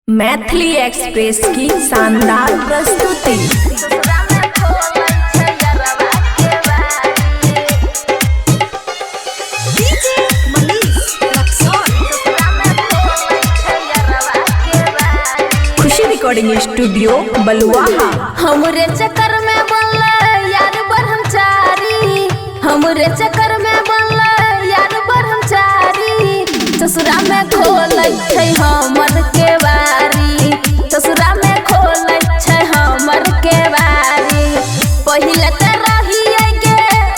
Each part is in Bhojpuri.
मैथिली एक्सप्रेस की शानदार प्रस्तुति। खुशी रिकॉर्डिंग स्टूडियो बलुआहा। हमरे चक्कर में बनल यार ब्रह्मचारी, हमरे चक्कर में बनल यार ब्रह्मचारी। ससुरा में खोलै छै हमर केवारी, ससुरा में खोलै छै हमर केवारी। पहिले त रहिए गे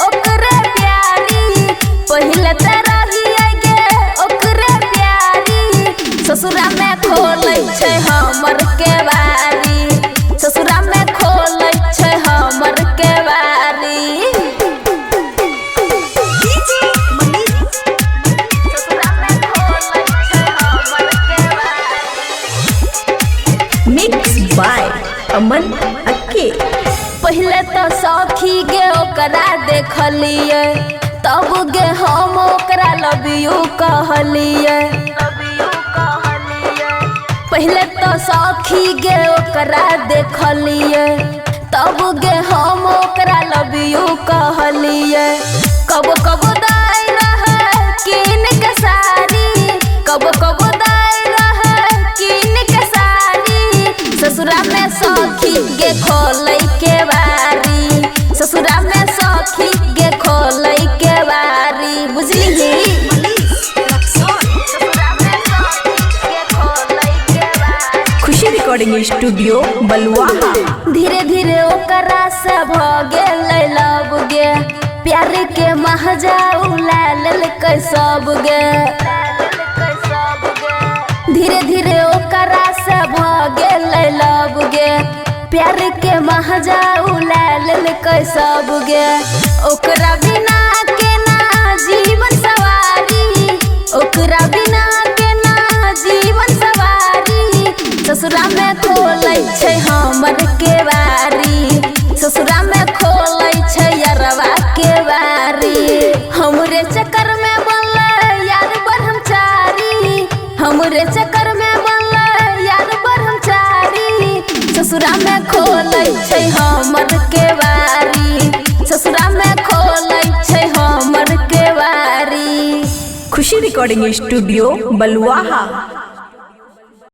ओकरे प्यारी, पहिले त रहिए गे ओकरे प्यारी। ससुरा में खोलै छै हमर केवारी, ससुरा में खोलै छै हमर केवारी। मिक्स बाय अमन अक्के। पहले तो सखी गे ओकरा देखलिए, तब गे हम ओकरा लव यू कहलिए। पहले तो सखी गे ओकरा देखलिए, तब गे हम ओकरा लव यू कहलिए। कबो कबो दाई रहे कीन के साड़ी, कबो कबो दाई रहे कीन के साड़ी। ससुरा में सखी गे खोलै के बारी, ससुरा में सखी गे खोलै के बारी। बुझली खुशी रिकॉर्डिंग स्टूडियो बलुआहा। धीरे धीरे ओकरा से भ गेलै लब गे, प्यार के महजा उला लेलकै सब गे। धीरे धीरे ओकरा से भ गेलै लब गे, प्यार के महजा उला लेलकै सब गे। ओकरा बिना के ना जीवन सवारी, ओकरा बिना के ना जीवन सवारी। ससुरा में खोलै छै हमर केवारी, ससुरा में खोलै छै यारवा केवारी। हमरे चक्कर में बनल यार ब्रह्मचारी, हमरे चक्कर में बनल यार ब्रह्मचारी। ससुरा में खोलै छै हमर केवारी, ससुरा में खोलै छै हमर केवारी। खुशी रिकॉर्डिंग स्टूडियो बलुआहा।